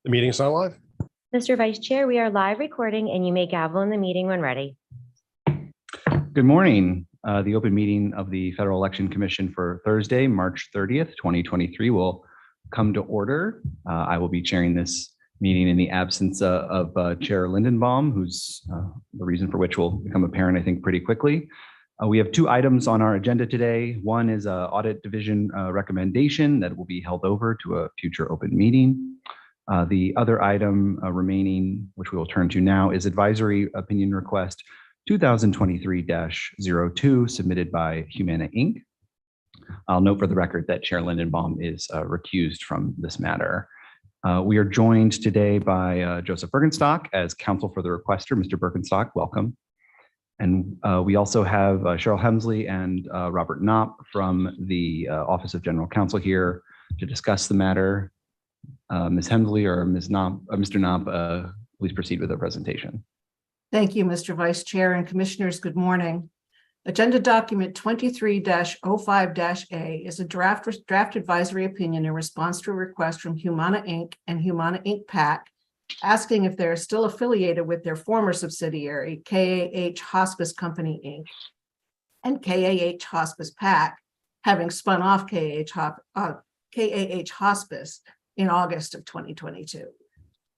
The meeting's not live. Mr. Vice Chair, we are live recording and you may gavel in the meeting when ready. Good morning. The open meeting of the Federal Election Commission for Thursday, March 30th, 2023 will come to order. I will be chairing this meeting in the absence of Chair Lindenbaum, who's the reason for which will become apparent, I think, pretty quickly. We have two items on our agenda today. One is an audit division recommendation that will be held over to a future open meeting. The other item remaining, which we will turn to now, is advisory opinion request 2023-02 submitted by Humana Inc. I'll note for the record that Chair Lindenbaum is recused from this matter. We are joined today by Joseph Bergenstock as counsel for the requester. Mr. Bergenstock, welcome. And we also have Cheryl Hemsley and Robert Knopp from the Office of General Counsel here to discuss the matter. Ms. Hemsley or Ms. Knopp, Mr. Knopp, please proceed with the presentation. Thank you, Mr. Vice Chair and Commissioners. Good morning. Agenda document 23-05-A is a draft advisory opinion in response to a request from Humana Inc. and Humana Inc. PAC asking if they are still affiliated with their former subsidiary, KAH Hospice Company Inc. and KAH Hospice PAC, having spun off KAH Hospice in August of 2022.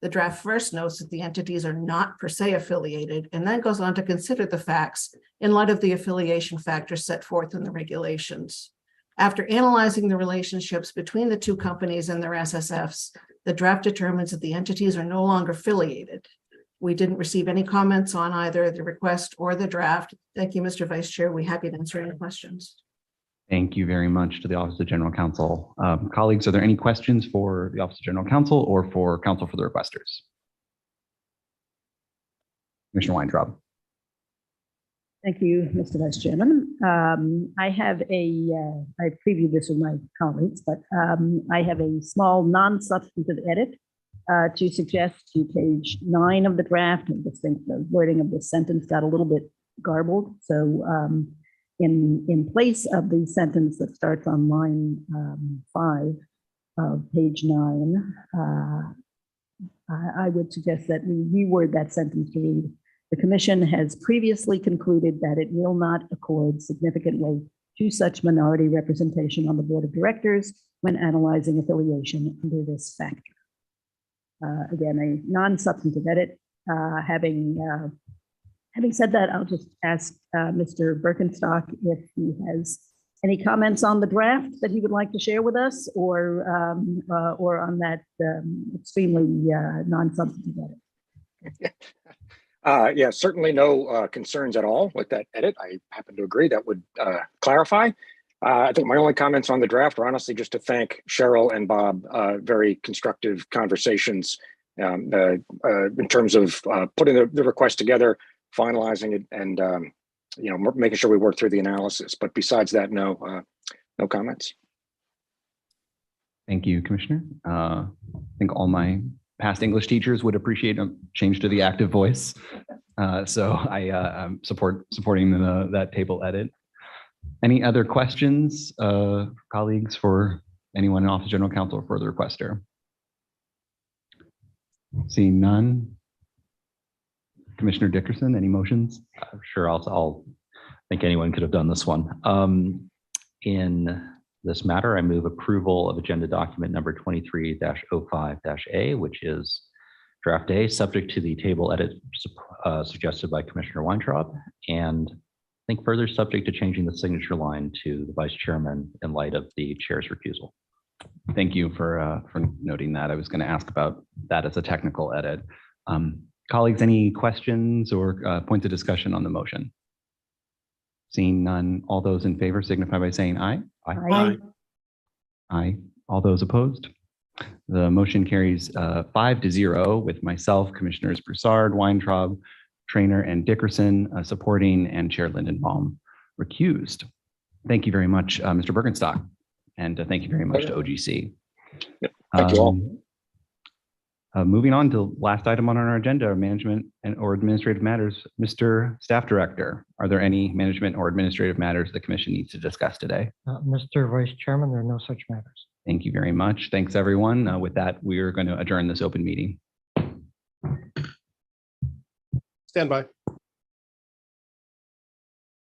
The draft first notes that the entities are not per se affiliated and then goes on to consider the facts in light of the affiliation factors set forth in the regulations. After analyzing the relationships between the two companies and their SSFs, the draft determines that the entities are no longer affiliated. We didn't receive any comments on either the request or the draft. Thank you, Mr. Vice Chair. We're happy to answer any questions. Thank you very much to the Office of General Counsel. Colleagues, are there any questions for the Office of General Counsel or for counsel for the requesters? Commissioner Weintraub. Thank you, Mr. Vice Chairman. I previewed this with my colleagues, but I have a small non-substantive edit to suggest to page 9 of the draft. I just think the wording of the sentence got a little bit garbled. So in place of the sentence that starts on line 5 of page 9, I would suggest that we reword that sentence to read, "The Commission has previously concluded that it will not accord significant weight to such minority representation on the Board of Directors when analyzing affiliation under this factor." Again, a non-substantive edit. Having said that, I'll just ask Mr. Bergenstock if he has any comments on the draft that he would like to share with us, or on that extremely non-substantive edit. Yeah, certainly no concerns at all with that edit. I happen to agree that would clarify. I think my only comments on the draft are honestly just to thank Cheryl and Bob. Very constructive conversations in terms of putting the request together, finalizing it, and making sure we work through the analysis. But besides that, no comments. Thank you, Commissioner. I think all my past English teachers would appreciate a change to the active voice. So I'm supporting that table edit. Any other questions, colleagues, for anyone in Office of General Counsel or for the requester? Seeing none. Commissioner Dickerson, any motions? Sure, I think anyone could have done this one. In this matter, I move approval of agenda document number 23-05-A, which is draft A, subject to the table edit suggested by Commissioner Weintraub, and I think further subject to changing the signature line to the Vice Chairman in light of the Chair's recusal. Thank you for noting that. I was going to ask about that as a technical edit. Colleagues, any questions or points of discussion on the motion? Seeing none, all those in favor signify by saying aye. Aye. Aye. All those opposed? The motion carries 5-0 with myself, Commissioners Broussard, Weintraub, Trainer, and Dickerson supporting, and Chair Lindenbaum recused. Thank you very much, Mr. Bergenstock, and thank you very much to OGC. Yep. Thank you all. Moving on to last item on our agenda, management and or administrative matters. Mr. Staff Director, are there any management or administrative matters the commission needs to discuss today? Mr. Vice Chairman, there are no such matters. Thank you very much. Thanks, everyone. With that, we are going to adjourn this open meeting. Stand by.